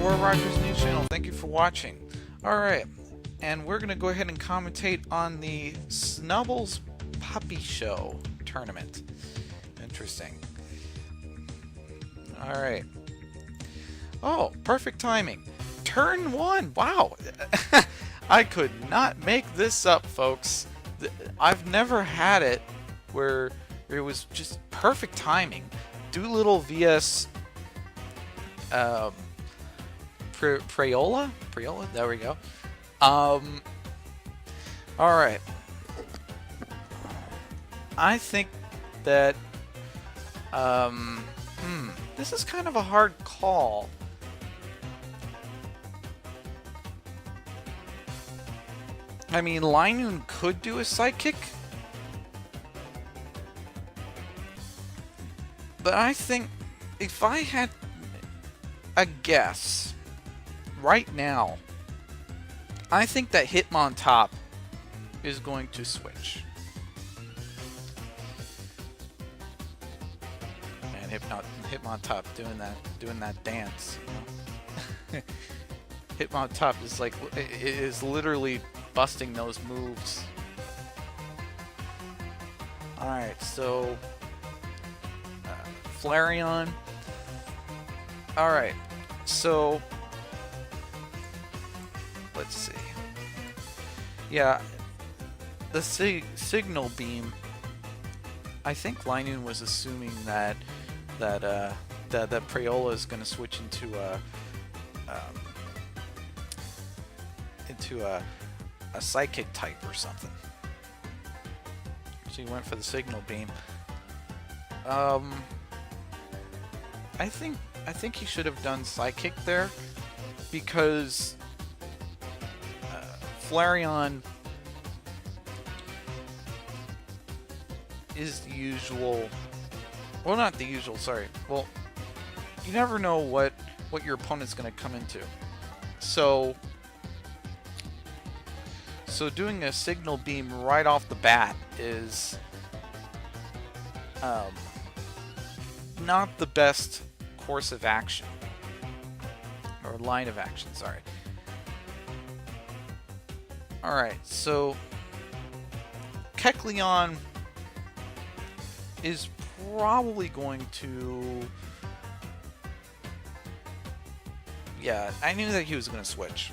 War Rogers News Channel. Thank you for watching. Alright, and we're going to go ahead and commentate on the Snubbull's Puppy Show tournament. Interesting. Alright. Oh, perfect timing. Turn 1. Wow. I could not make this up, folks. I've never had it where it was just perfect timing. Doolittle vs. Preola? Preola? There we go. Alright. I think that, this is kind of a hard call. I mean, Linun could do a sidekick, but I think if I had a guess right now, I think that Hitmontop is going to switch. Man, Hitmontop doing that dance. You know? Hitmontop is literally busting those moves. Alright, so Flareon. Alright, so let's see. Yeah, the signal beam. I think Linun was assuming that Preola is going to switch into a psychic type or something. So he went for the signal beam. I think he should have done psychic there, because Flareon is the usual. Well, not the usual. Sorry. Well, you never know what your opponent's going to come into. So doing a signal beam right off the bat is not the best course of action, or line of action, sorry. Alright, so Kecleon is probably going to... Yeah, I knew that he was going to switch.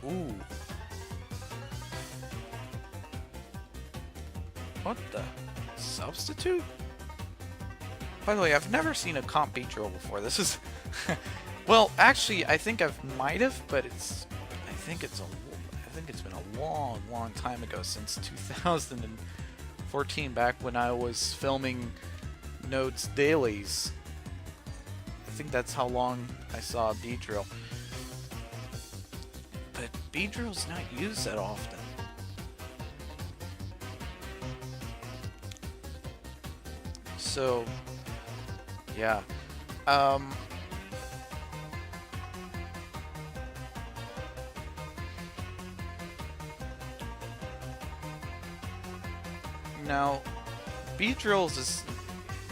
Ooh. What the? Substitute? By the way, I've never seen a comp Beedrill before. This is... Well, actually, I think I might have, but I think it's been a long, long time ago, since 2014, back when I was filming Nodes dailies. I think that's how long I saw Beedrill. But Beedrill's not used that often. So, yeah. Now, Beedrills is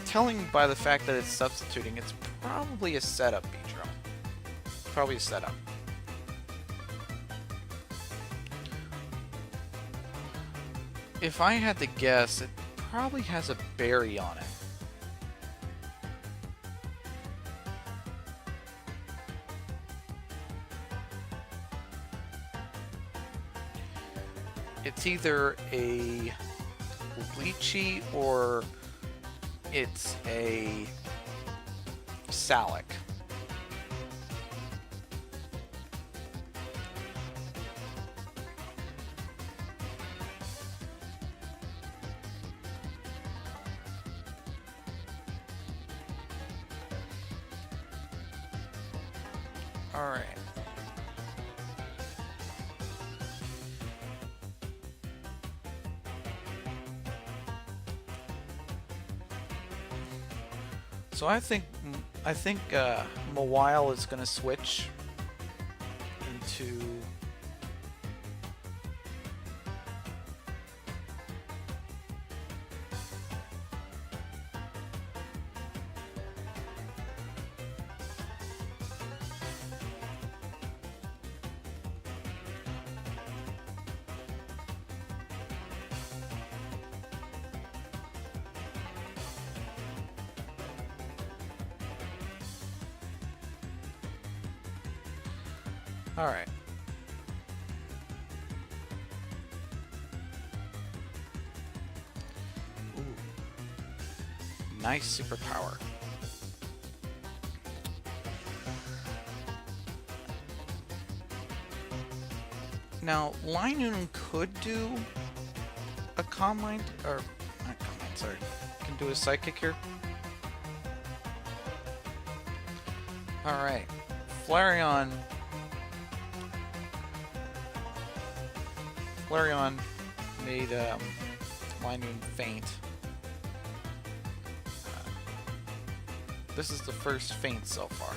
telling by the fact that it's substituting, it's probably a setup Beedrill. Probably a setup. If I had to guess, it probably has a berry on it. It's either a lychee or it's a Salic. All right. So I think Mawile is going to switch into Alright. Ooh. Nice superpower. Now, Linoon could do a Calm Mind, or not Calm Mind, sorry, can do a Psychic here. Alright, Flareon made Linoon faint. This is the first faint so far.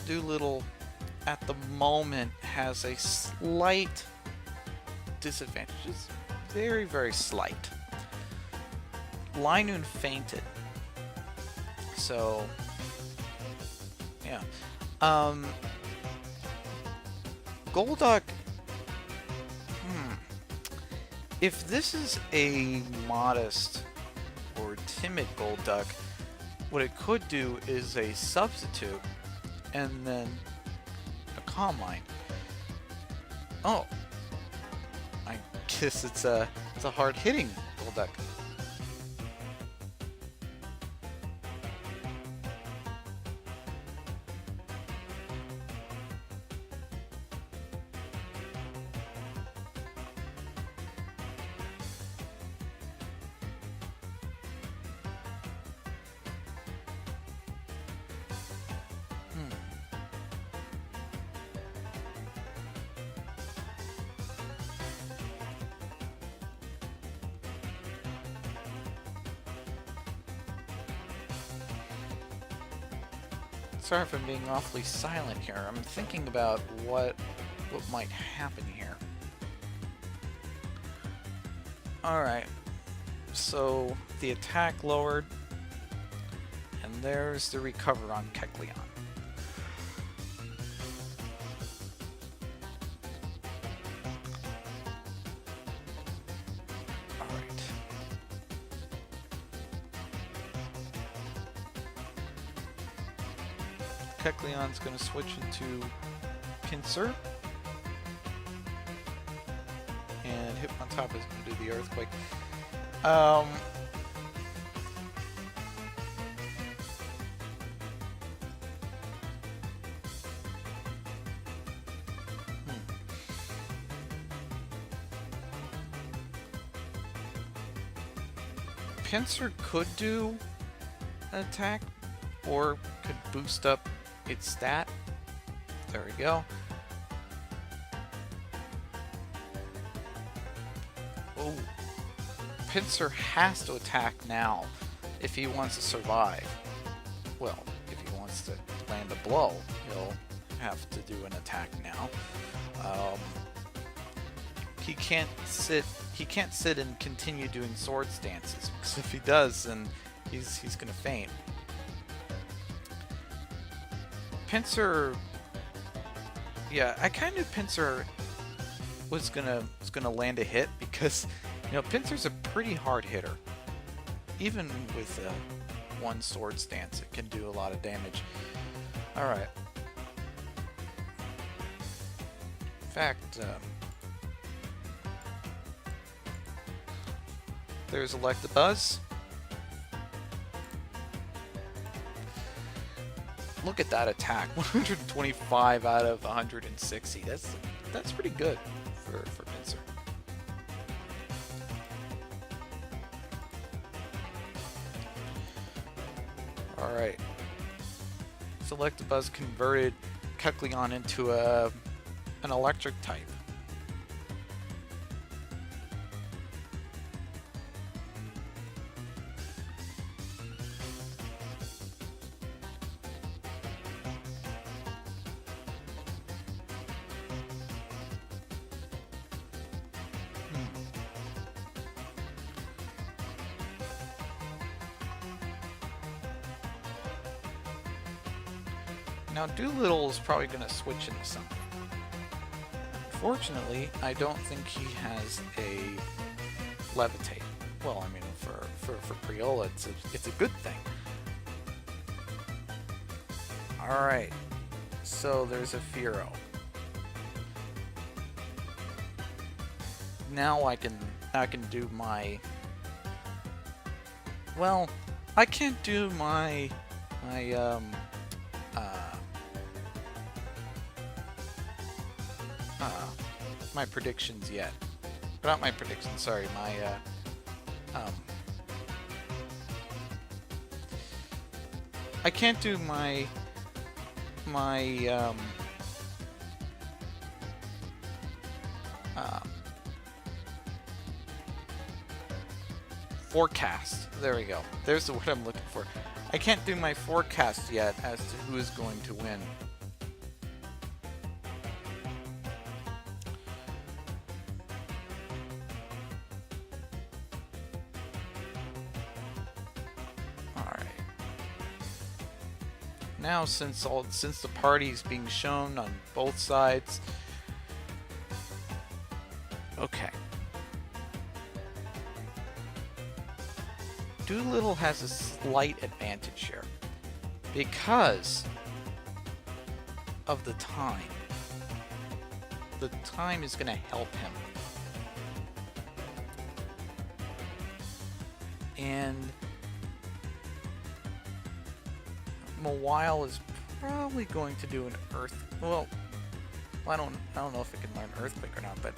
Doolittle at the moment has a slight disadvantage. It's very, very slight. Linoon fainted. So, yeah. Golduck. If this is a modest or timid Golduck, what it could do is a substitute and then a Calm Mind. Oh, I guess it's a hard hitting Golduck. Sorry if I'm being awfully silent here. I'm thinking about what might happen here. Alright, so the attack lowered, and there's the recover on Kecleon. Kecleon's going to switch into Pinsir. And Hitmontop is going to do the Earthquake. Pinsir could do an attack, or could boost up its stat. There we go. Oh, Pinsir has to attack now if he wants to survive. Well, if he wants to land a blow, he'll have to do an attack now. He can't sit. He can't sit and continue doing sword stances, because if he does, then he's gonna faint. Pinsir, yeah, I kind of Pinsir was gonna land a hit, because Pinsir's a pretty hard hitter. Even with one sword stance, it can do a lot of damage. All right. In fact, there's Electabuzz. Look at that attack, 125 out of 160. That's pretty good for Pinsir. All right. Electabuzz converted Kecleon into an electric type. Now Doolittle is probably going to switch into something. Unfortunately, I don't think he has a Levitate. Well, I mean, for Preola, it's a good thing. Alright, so there's a Firo. Now I can do my... Well, I can't do my my predictions yet. Not my predictions, sorry, I can't do my forecast. There we go. There's the word I'm looking for. I can't do my forecast yet as to who is going to win. Now, since the party's being shown on both sides, okay. Doolittle has a slight advantage here because of the time. The time is going to help him, and Mawile is probably going to do an earth. Well, I don't know if it can learn earthquake or not, but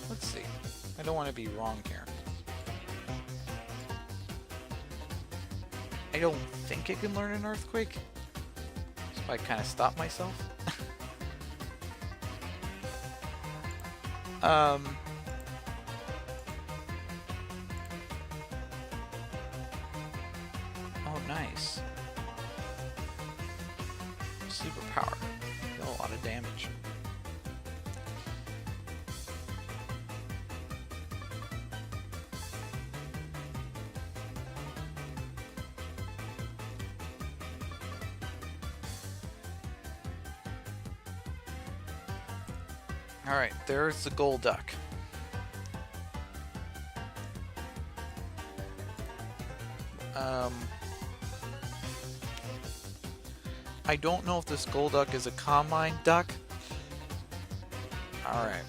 let's see. I don't want to be wrong here. I don't think it can learn an earthquake, so I kind of stop myself. Oh, nice. Superpower. Deal a lot of damage. Alright, there's the Golduck. I don't know if this Golduck is a Combine Duck. Alright.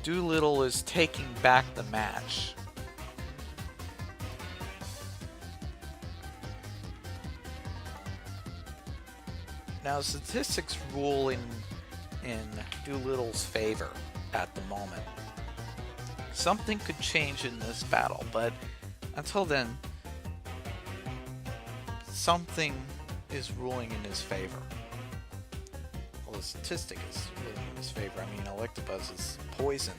Doolittle is taking back the match. Now, statistics rule in Doolittle's favor at the moment. Something could change in this battle, but until then, something is ruling in his favor. Well, the statistic is ruling in his favor. I mean, Electabuzz is poisoned.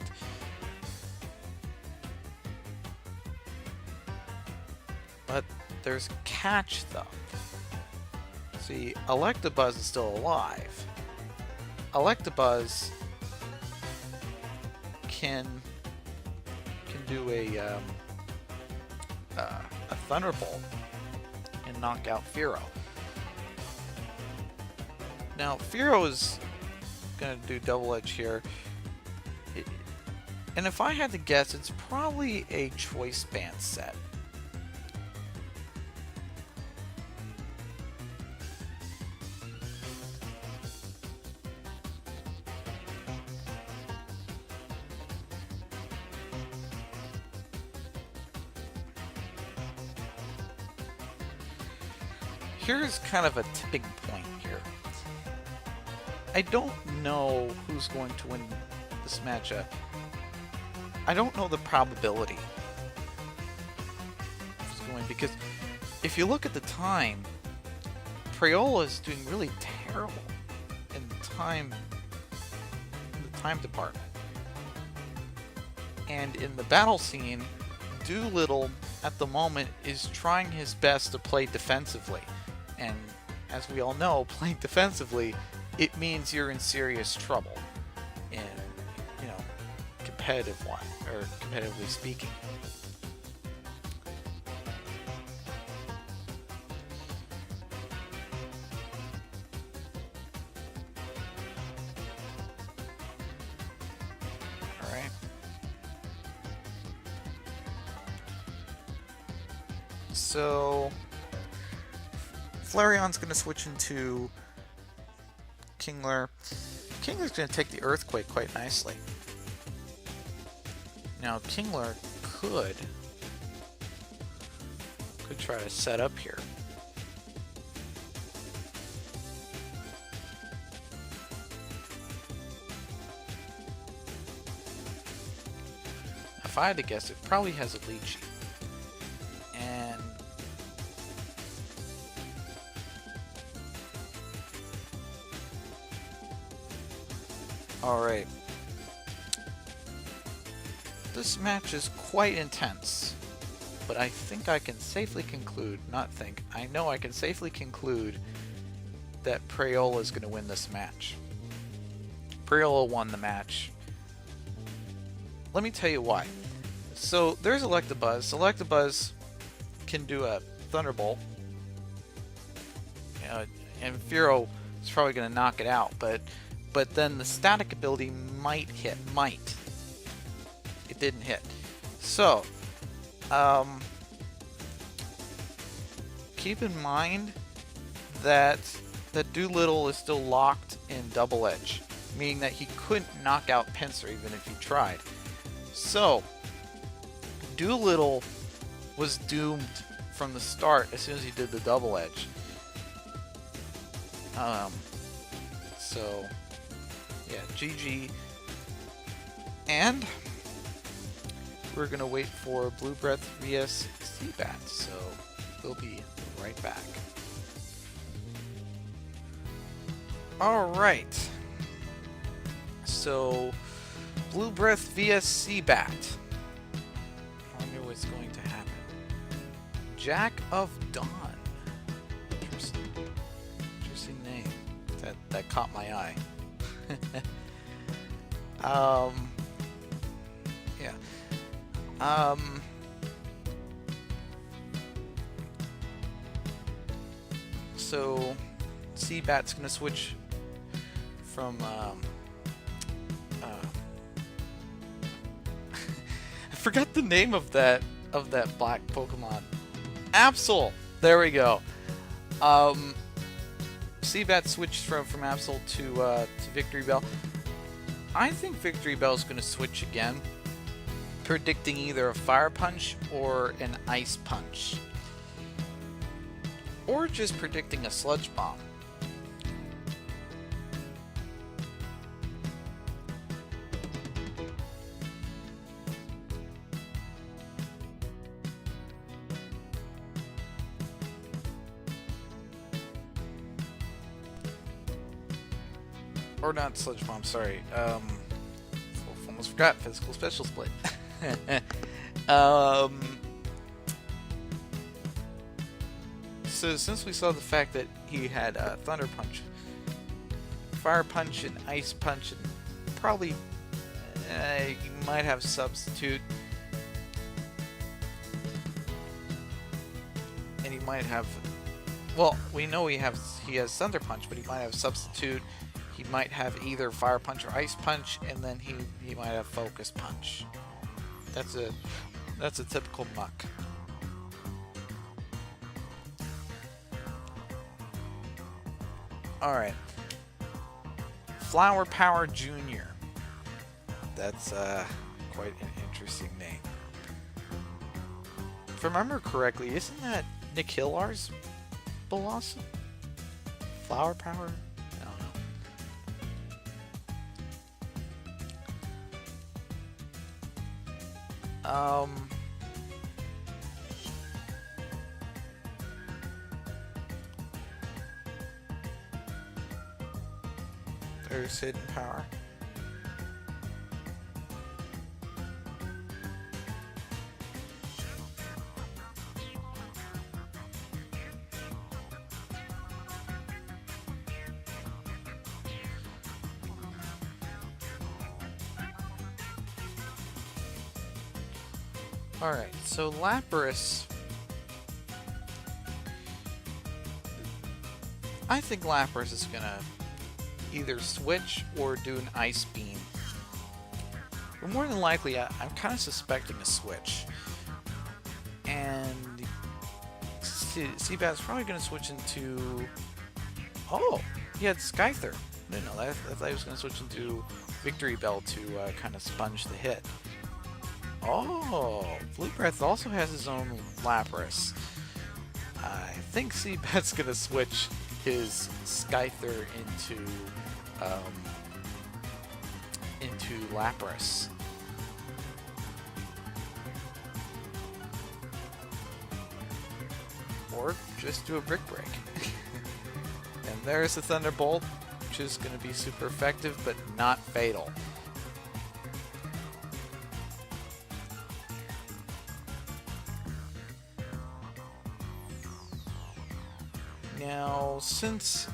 But there's a catch, though. See, Electabuzz is still alive. Electabuzz can do a Thunderbolt and knock out Firo. Now, Firo is going to do Double Edge here. And if I had to guess, it's probably a Choice Band set. Here's kind of a tipping point here. I don't know who's going to win this matchup. I don't know the probability who's going, because if you look at the time, Preola is doing really terrible in the time department. And in the battle scene, Doolittle at the moment is trying his best to play defensively. And as we all know, playing defensively, it means you're in serious trouble in, you know, competitively speaking. All right. So Flareon's going to switch into Kingler. Kingler's going to take the Earthquake quite nicely. Now Kingler could try to set up here. If I had to guess, it probably has a Lychee. And alright. This match is quite intense, but I think I can safely conclude, I know I can safely conclude that Prayola is going to win this match. Prayola won the match. Let me tell you why. So there's Electabuzz. Electabuzz can do a Thunderbolt. And Fearow is probably going to knock it out, but then the static ability might hit. It didn't hit. So, keep in mind that Doolittle is still locked in Double Edge, meaning that he couldn't knock out Pinsir even if he tried. So, Doolittle was doomed from the start as soon as he did the Double Edge. So, yeah, GG. And we're going to wait for Blue Breath vs Seabat, so we'll be right back. Alright. So, Blue Breath vs Seabat. I wonder what's going to happen. Jack of Dawn. Interesting name. That caught my eye. Yeah. So Seabat's gonna switch from I forgot the name of that black Pokemon. Absol. There we go. Seabat switched from Absol to Victory Bell. I think Victory Bell is going to switch again, predicting either a Fire Punch or an Ice Punch, or just predicting a Sludge Bomb. Or not Sludge Bomb, sorry. Almost forgot Physical Special Split. So since we saw the fact that he had Thunder Punch, Fire Punch, and Ice Punch, and probably he might have Substitute, and he might have. Well, we know he has Thunder Punch, but he might have Substitute. He might have either Fire Punch or Ice Punch, and then he might have Focus Punch. That's a typical muck. Alright. Flower Power Jr. That's quite an interesting name. If I remember correctly, isn't that Nick Hillar's Blossom? Flower Power? There's Hidden Power. Alright, so Lapras. I think Lapras is gonna either switch or do an Ice Beam. But more than likely, I'm kind of suspecting a switch. And Seabat's probably going to switch into... Oh, he had Skyther. No, I thought he was going to switch into Victory Bell to kind of sponge the hit. Oh, Blue Breath also has his own Lapras. I think Seabat's going to switch his Skyther into Lapras. Or just do a Brick Break. And there's the Thunderbolt, which is going to be super effective, but not fatal. Now, since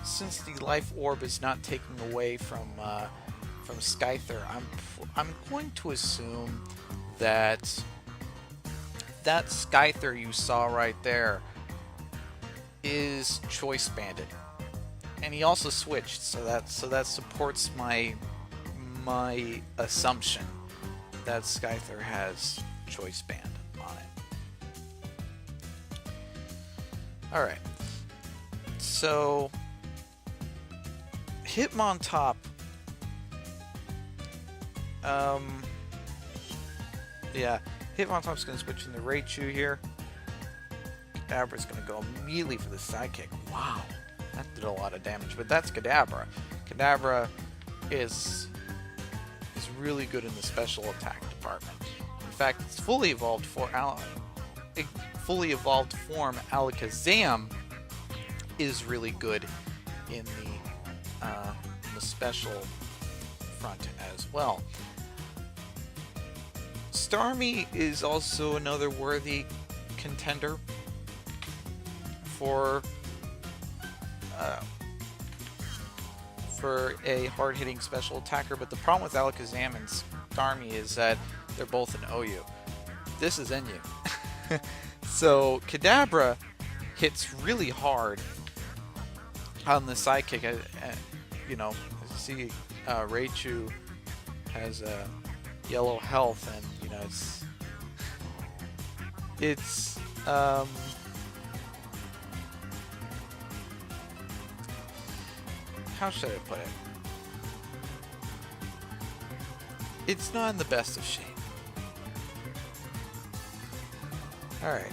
the Life Orb is not taking away from Skyther, I'm going to assume that that Skyther you saw right there is choice banded, and he also switched, so that supports my assumption that Skyther has choice band on it. All right, so Hitmontop. Yeah, Hitmontop's going to switch into Raichu here. Kadabra's going to go immediately for the sidekick. Wow, that did a lot of damage, but that's Kadabra. Kadabra is really good in the special attack department. In fact, its fully evolved form Alakazam is really good in the special front as well. Starmie is also another worthy contender for a hard-hitting special attacker, but the problem with Alakazam and Starmie is that they're both an OU. This is NU. So Kadabra hits really hard on the sidekick. You know, as you see, Raichu has yellow health, and you know it's how should I put it? It's not in the best of shape. Alright.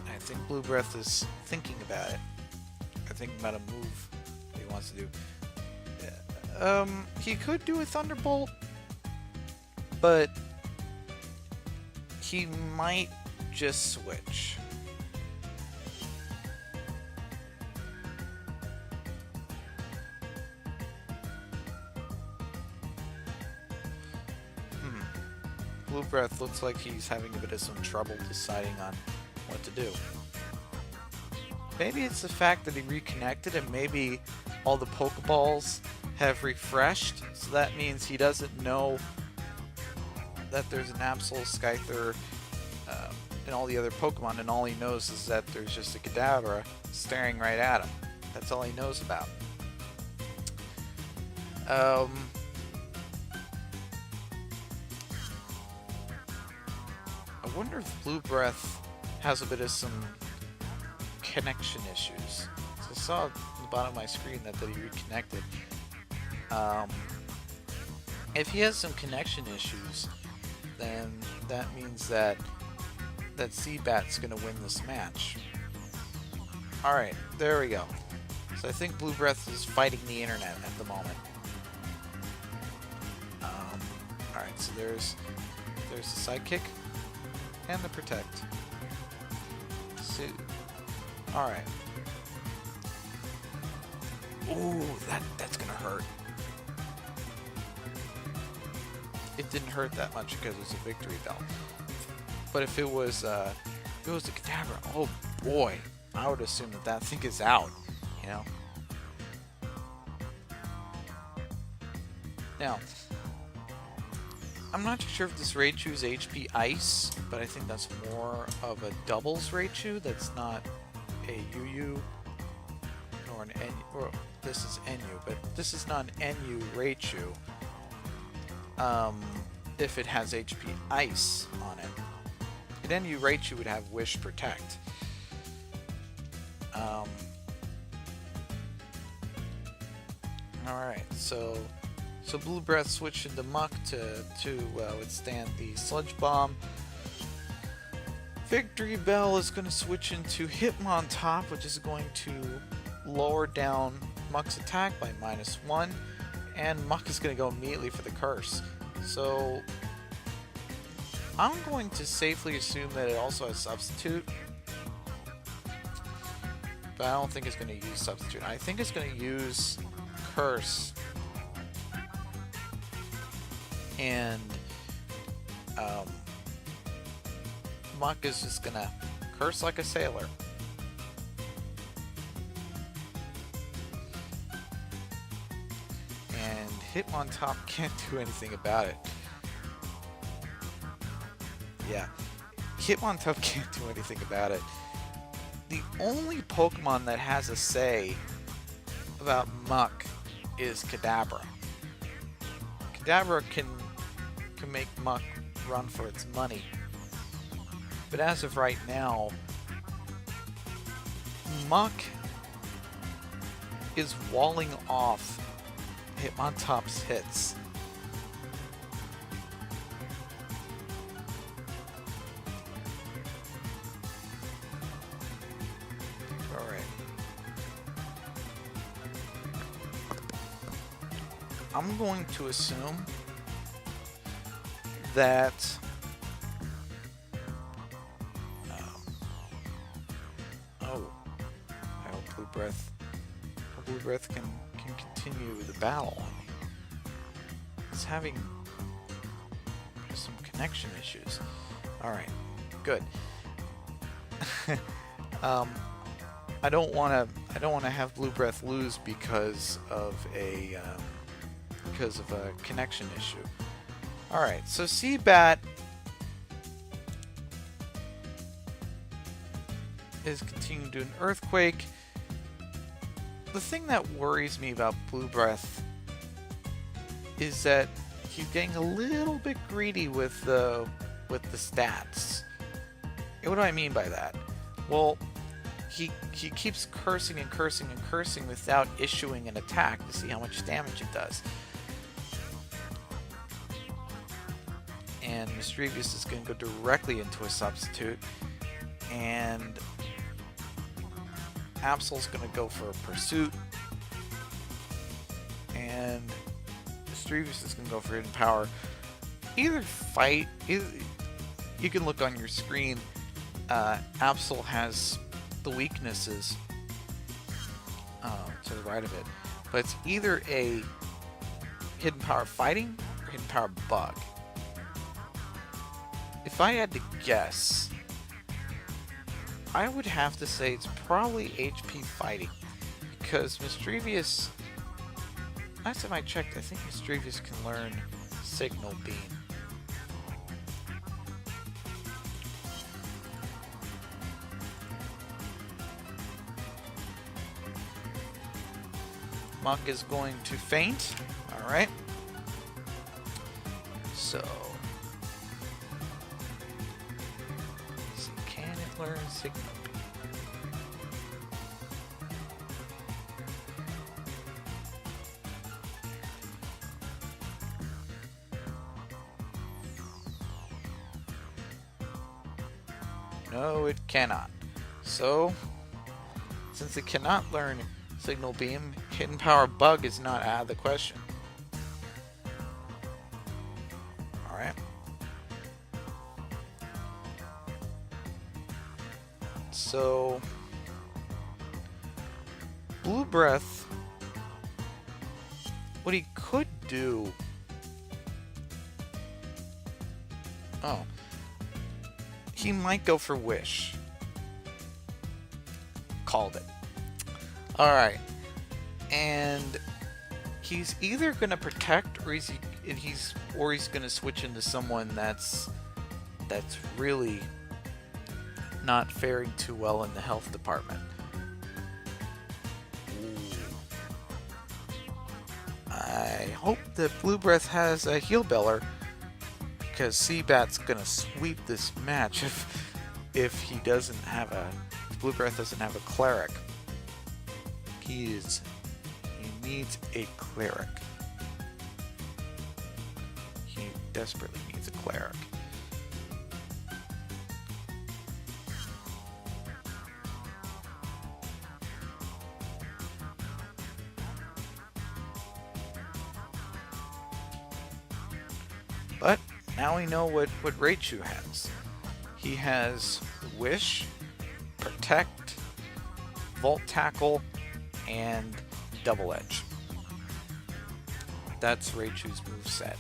I think Blue Breath is thinking about it. I think about a move that he wants to do. He could do a Thunderbolt, but he might just switch. Blue Breath looks like he's having a bit of some trouble deciding on what to do. Maybe it's the fact that he reconnected, and maybe all the Pokeballs have refreshed, so that means he doesn't know that there's an Absol, Skyther, and all the other Pokemon, and all he knows is that there's just a Kadabra staring right at him. That's all he knows about. I wonder if Blue Breath has a bit of some connection issues. So I saw at the bottom of my screen that he reconnected. If he has some connection issues, then that means that Seabat's going to win this match. Alright, there we go. So I think Blue Breath is fighting the internet at the moment. Alright, so there's the sidekick and the protect. So, alright. Ooh, that's gonna hurt. it didn't hurt that much because it's a victory bell. But if it was a Kadabra, oh boy, I would assume that that thing is out, you know. Now, I'm not too sure if this Raichu is HP Ice, but I think that's more of a doubles Raichu. That's not a UU nor an NU, or this is NU, but this is not an NU Raichu. If it has HP Ice on it. An NU Raichu would have Wish Protect. Alright, so Blue Breath switched into Muck to withstand the Sludge Bomb. Victory Bell is going to switch into Hitmontop, which is going to lower down Muck's attack by -1, and Muck is going to go immediately for the Curse. So I'm going to safely assume that it also has Substitute, but I don't think it's going to use Substitute. I think it's going to use Curse, and Muck is just going to curse like a sailor. And Hitmontop can't do anything about it. Yeah, Hitmontop can't do anything about it. The only Pokemon that has a say about Muck is Kadabra. Kadabra can make Muck run for its money. But as of right now, Muck is walling off Hitmontop's hits. Alright. I'm going to assume that I hope Blue Breath can continue the battle. It's having some connection issues. Alright, good. I don't want to have Blue Breath lose because of a connection issue. Alright, so Seabat is continuing to do an Earthquake. The thing that worries me about Blue Breath is that he's getting a little bit greedy with the stats. And what do I mean by that? Well, he keeps cursing and cursing and cursing without issuing an attack to see how much damage it does. And Mischievous is going to go directly into a Substitute, and Absol's going to go for a Pursuit, and Mischievous is going to go for Hidden Power. You can look on your screen. Absol has the weaknesses to the right of it, but it's either a Hidden Power Fighting or Hidden Power Bug. If I had to guess, I would have to say it's probably HP Fighting, because Mischievous, last time I checked, I think Mischievous can learn Signal Beam. Muck is going to faint. Alright. So, can it learn Signal Beam? No, it cannot. So, since it cannot learn Signal Beam, Hidden Power Bug is not out of the question. Alright. So, Blue Breath, what he could do Oh. He might go for Wish. Called it. Alright. And he's either going to protect, or he's going to switch into someone that's really not faring too well in the health department. I hope that Blue Breath has a Heal Beller, because Seabat's going to sweep this match if he doesn't have Blue Breath doesn't have a Cleric. He needs a Cleric. He desperately needs a Cleric. But now we know what Raichu has. He has Wish, Protect, Volt Tackle, and Double Edge. That's Raichu's moveset.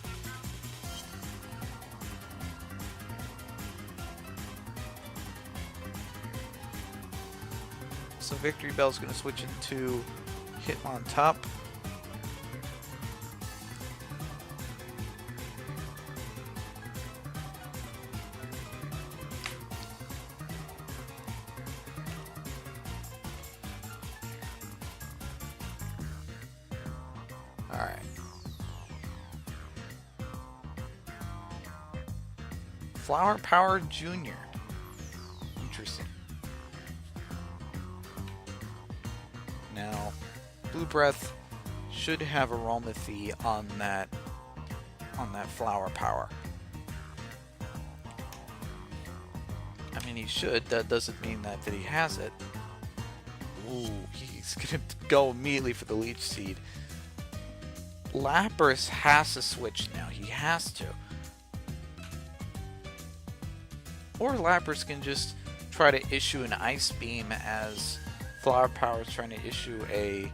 So Victory Bell's going to switch into Hitmontop. Alright. Flower Power Junior. Interesting. Now, Blue Breath should have Aromathy on that Flower Power. I mean, he should. That doesn't mean that he has it. Ooh, he's gonna go immediately for the Leech Seed. Lapras has to switch now. He has to. Or Lapras can just try to issue an Ice Beam as Flower Power is trying to issue an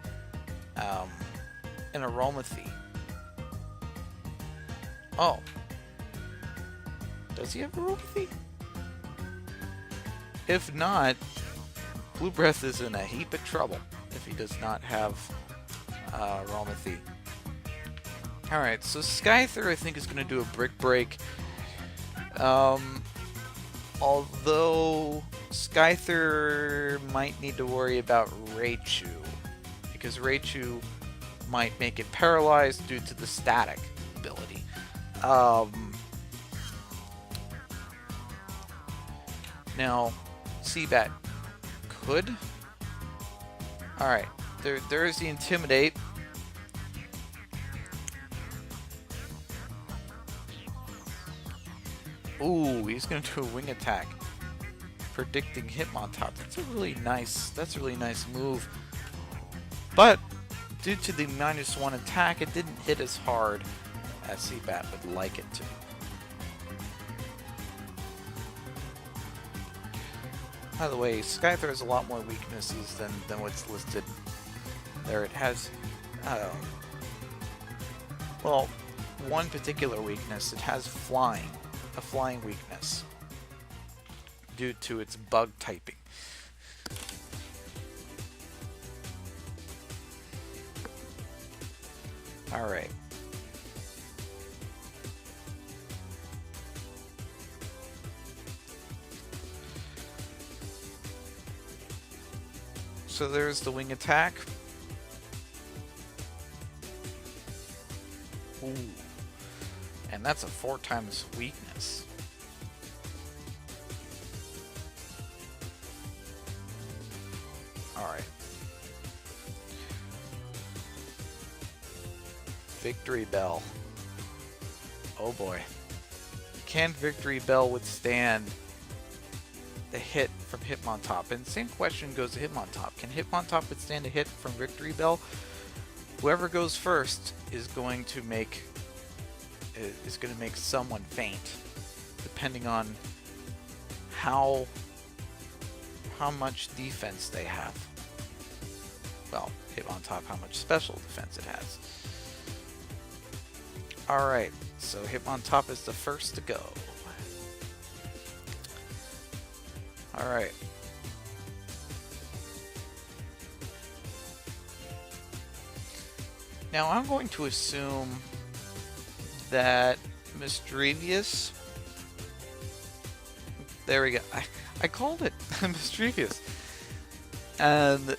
Aromathy. Oh. Does he have Aromathy? If not, Blue Breath is in a heap of trouble if he does not have Aromathy. Alright, so Skyther I think is going to do a Brick Break. Although Skyther might need to worry about Raichu, because Raichu might make it paralyzed due to the static ability. Now, Seabat could. Alright, there's the Intimidate. Ooh, he's gonna do a Wing Attack, predicting Hitmontop. That's a really nice move. But due to the -1 attack, it didn't hit as hard as Seabat would like it to. By the way, Skyther has a lot more weaknesses than what's listed there. It has, well, one particular weakness. It has Flying. A flying weakness due to its bug typing. Alright. So there's the Wing Attack. Ooh. And that's a 4x weakness. Alright. Victory Bell. Oh boy. Can Victory Bell withstand the hit from Hitmontop? And the same question goes to Hitmontop. Can Hitmontop withstand a hit from Victory Bell? Whoever goes first is going to make someone faint, depending on how much defense they have. Well, Hitmontop, how much special defense it has. Alright, so Hitmontop is the first to go. Alright. Now I'm going to assume that Mischievous. There we go. I called it Mischievous. And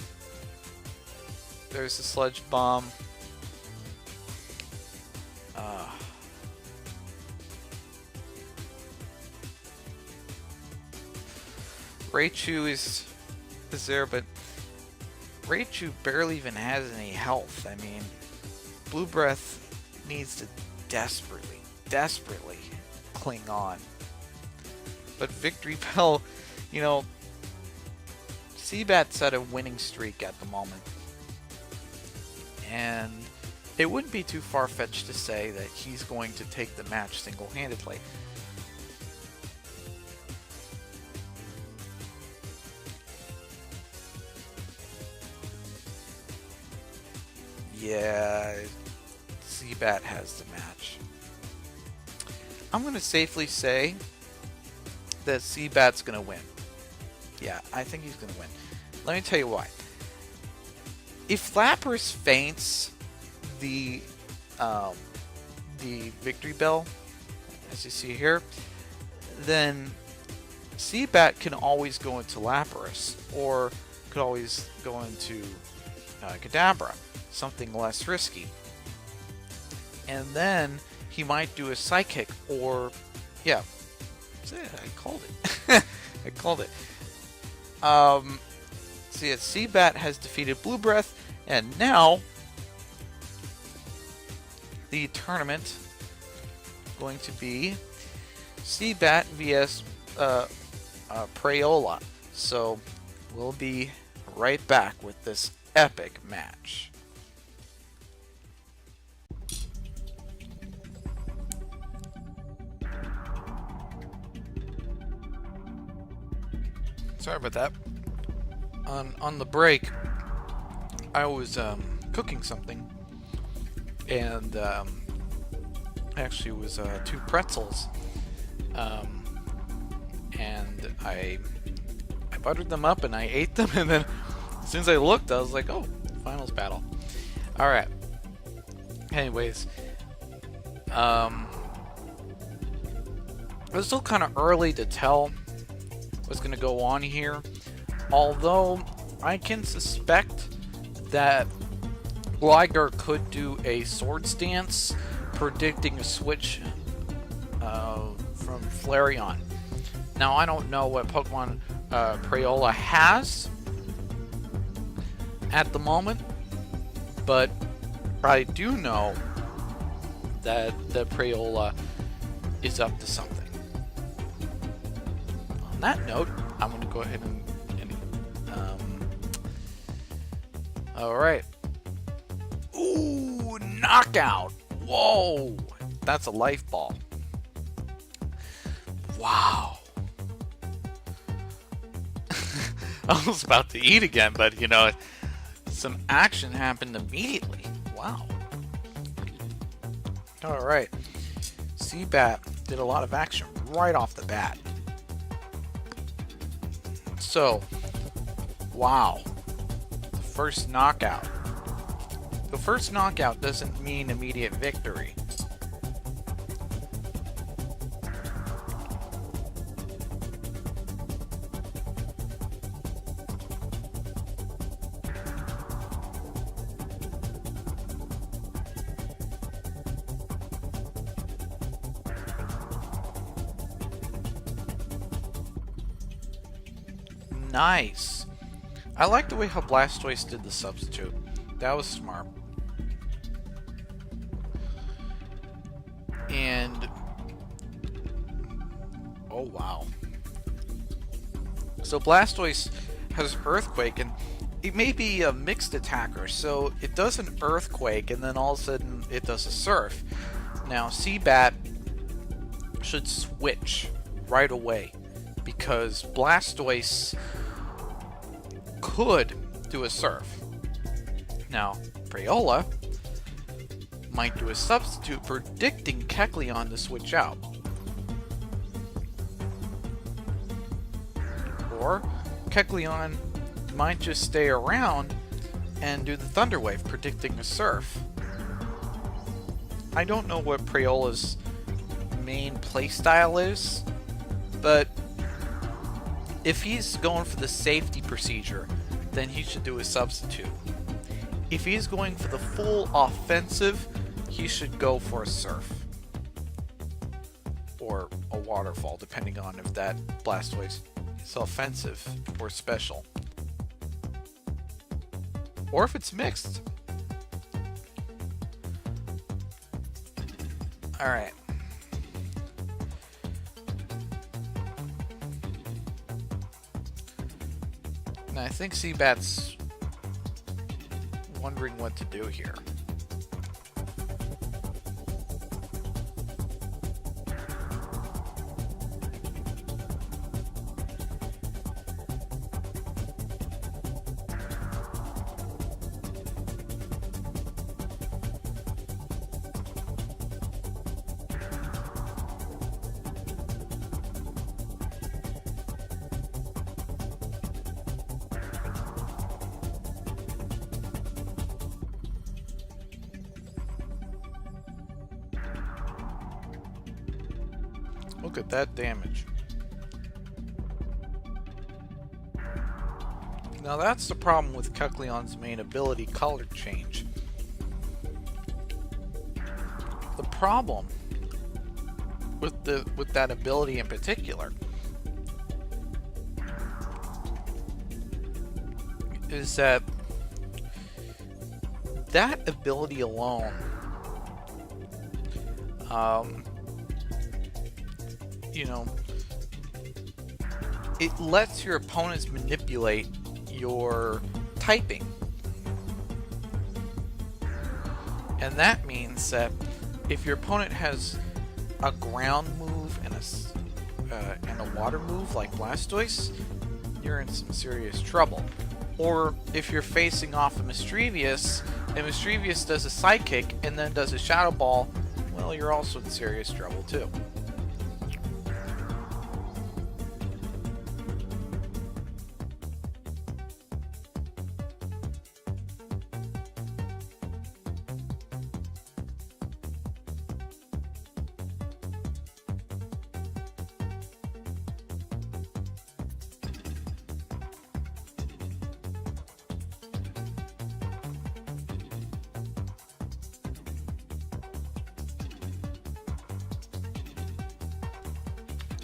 there's the sludge bomb. Raichu is there, but Raichu barely even has any health. I mean, Blue Breath needs to desperately cling on. But Victory Bell, you know, Seabat's at a winning streak at the moment. And it wouldn't be too far-fetched to say that he's going to take the match single-handedly. Yeah, Seabat has the match. I'm going to safely say that Seabat's going to win. Yeah, I think he's going to win. Let me tell you why. If Lapras faints the Victory Bell, as you see here, then Seabat can always go into Lapras, or could always go into Kadabra, something less risky. And then he might do a Psychic, or yeah, that's it, I called it. I called it. So yeah, Seabat has defeated Blue Breath, and now the tournament going to be Seabat vs Prayola. So we'll be right back with this epic match. Sorry about that. On the break, I was cooking something, and actually it was 2 pretzels, and I buttered them up and I ate them, and then as soon as I looked, I was like, oh, finals battle. All right. Anyways, it's still kind of early to tell what's going to go on here, although I can suspect that Liger could do a Swords Dance, predicting a switch from Flareon. Now, I don't know what Pokemon Prayola has at the moment, but I do know that the Prayola is up to something. On that note, I'm going to go ahead and alright. Ooh, knockout! Whoa! That's a life ball. Wow. I was about to eat again, but you know, some action happened immediately. Wow. Alright. Seabat did a lot of action right off the bat. So, wow. The first knockout. The first knockout doesn't mean immediate victory. Nice. I like the way how Blastoise did the substitute. That was smart. And oh wow. So Blastoise has Earthquake, and it may be a mixed attacker, so it does an Earthquake and then all of a sudden it does a Surf. Now Seabat should switch right away, because Blastoise could do a Surf. Now, Prayola might do a substitute, predicting Kecleon to switch out. Or Kecleon might just stay around and do the Thunder Wave, predicting a Surf. I don't know what Prayola's main playstyle is, but if he's going for the safety procedure, then he should do a Substitute. If he's going for the full offensive, he should go for a Surf. Or a Waterfall, depending on if that Blastoise is offensive or special. Or if it's mixed. Alright. Now I think Seabat's wondering what to do here. Look at that damage. Now that's the problem with Kecleon's main ability, Color Change. The problem with that ability in particular is that ability alone you know, it lets your opponents manipulate your typing. And that means that if your opponent has a ground move and a water move like Blastoise, you're in some serious trouble. Or if you're facing off a Mischievous, and Mischievous does a Psychic and then does a Shadow Ball, well, you're also in serious trouble too.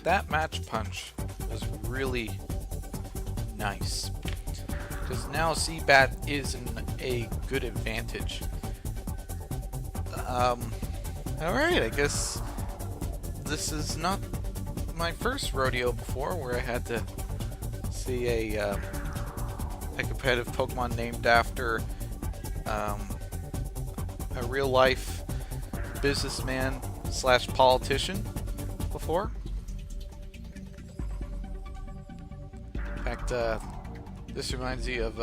That Match Punch was really nice, because now Seabat is in a good advantage. Alright, I guess this is not my first rodeo before where I had to see a competitive Pokemon named after a real life businessman slash politician before. In fact, this reminds me of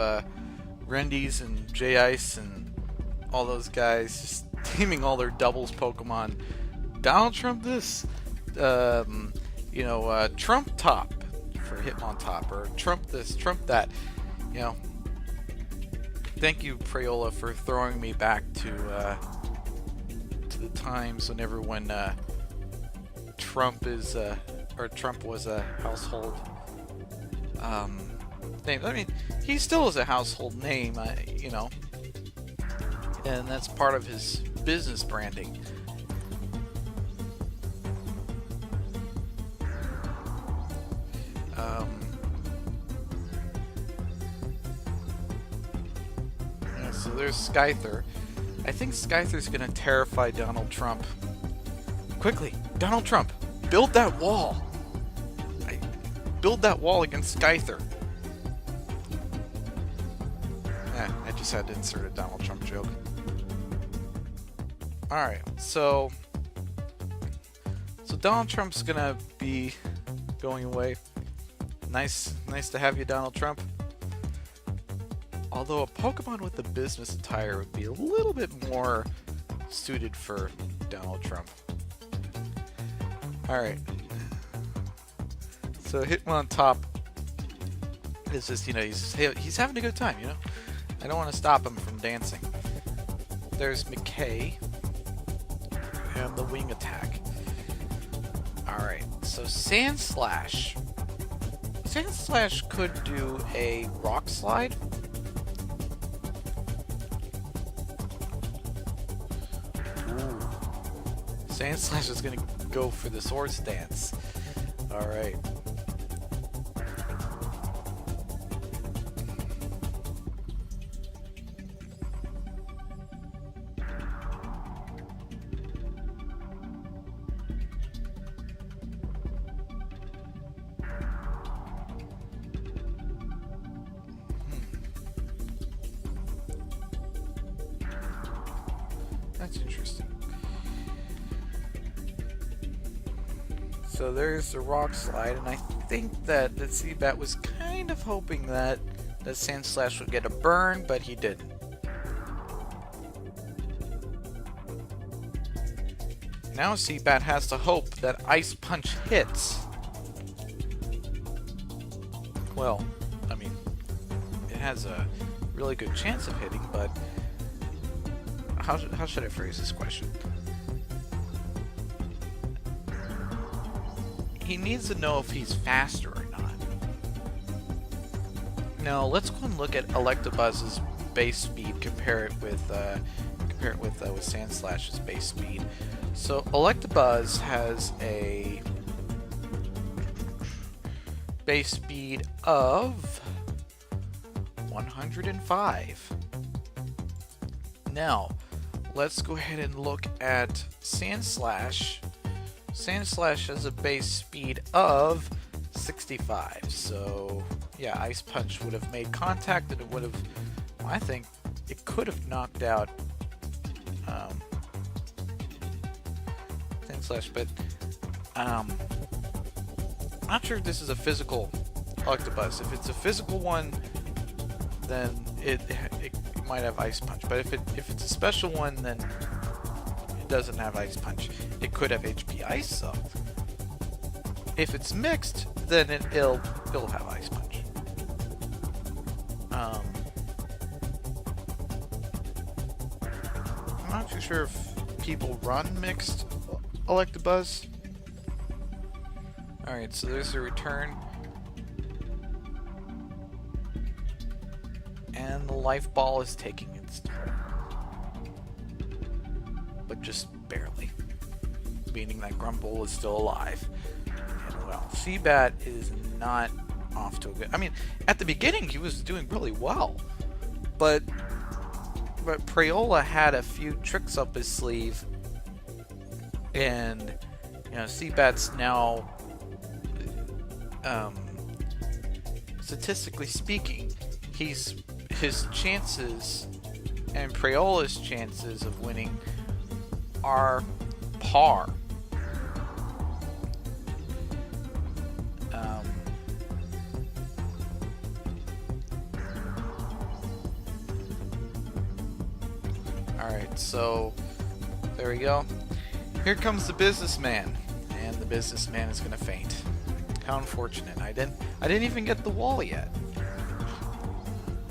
Rendies and J-Ice and all those guys just naming all their doubles Pokemon. Donald Trump this, Trump Top for Hitmontop, or Trump this, Trump that. You know, thank you, Prayola, for throwing me back to the times whenever Trump was a household name. I mean, he still is a household name, and that's part of his business branding. So there's Scyther. I think Scyther's gonna terrify Donald Trump. Quickly, Donald Trump, build that wall! Build that wall against Scyther. I just had to insert a Donald Trump joke. Alright, so Donald Trump's gonna be going away. Nice to have you, Donald Trump. Although a Pokemon with the business attire would be a little bit more suited for Donald Trump. Alright. So Hitmontop It's just, you know, he's having a good time, you know? I don't want to stop him from dancing. There's McKay and the wing attack. Alright, so Sand Slash. Sand Slash could do a rock slide. Ooh. Sand Slash is going to go for the sword stance. Alright. That's interesting. So there's the rock slide, and I think that the Seabat was kind of hoping that the Sand Slash would get a burn, but he didn't. Now Seabat has to hope that Ice Punch hits. Well, I mean, it has a really good chance of hitting, but how should I phrase this question? He needs to know if he's faster or not. Now let's go and look at Electabuzz's base speed. Compare it with Sand Slash's base speed. So Electabuzz has a base speed of 105. Now let's go ahead and look at Sand Slash. Sand Slash has a base speed of 65. So, yeah, Ice Punch would have made contact, and it would have, I think, it could have knocked out Sand Slash, but I'm not sure if this is a physical Electabuzz. If it's a physical one, then it might have Ice Punch, but if it's a special one, then it doesn't have Ice Punch. It could have HP Ice, so if it's mixed, then it'll have Ice Punch. I'm not too sure if people run mixed Electabuzz. Alright, so there's the return. And the life ball is taking its toll. But just barely. Meaning that Grumble is still alive. And well, Seabat is not off to a good... I mean, at the beginning he was doing really well. But Prayola had a few tricks up his sleeve. And, you know, Seabat's now... statistically speaking, his chances and Prayola's chances of winning are par. Alright, so there we go. Here comes the businessman, and the businessman is gonna faint. How unfortunate. I didn't even get the wall yet.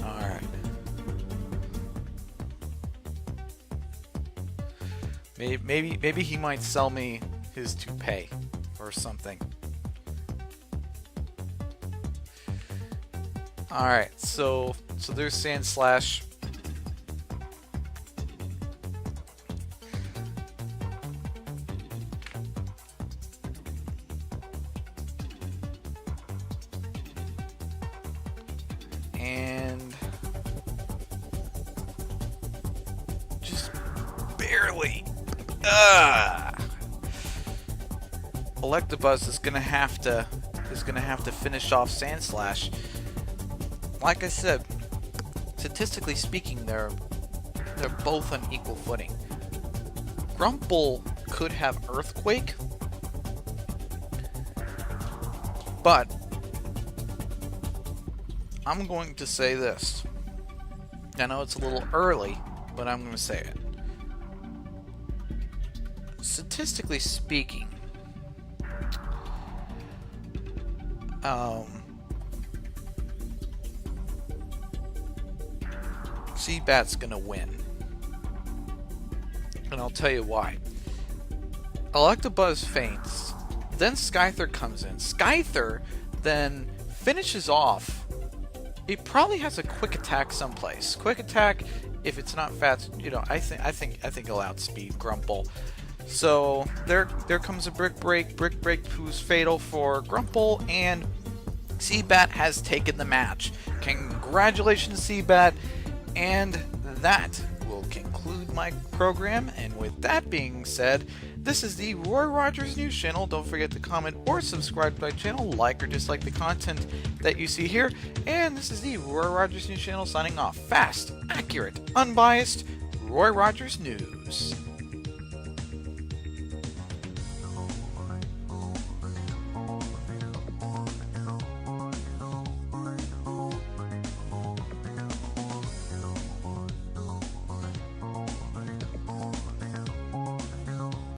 Alright. Maybe he might sell me his toupee or something. Alright, so there's Sand Slash. And just barely. Electabuzz is gonna have to finish off Sand Slash. Like I said, statistically speaking, they're both on equal footing. Grumble could have Earthquake, but I'm going to say this. I know it's a little early, but I'm going to say it. Statistically speaking, Seabat's gonna win. And I'll tell you why. Electabuzz faints, then Scyther comes in. Scyther then finishes off. It probably has a quick attack someplace. Quick attack, if it's not fast, you know, I think it'll outspeed Grumple. So there comes a Brick Break. Brick Break proves fatal for Grumple, and Seabat has taken the match. Congratulations, Seabat, and that will conclude my program. And with that being said, this is the Roy Rogers News Channel. Don't forget to comment or subscribe to my channel, like or dislike the content that you see here. And this is the Roy Rogers News Channel signing off. Fast, accurate, unbiased, Roy Rogers News.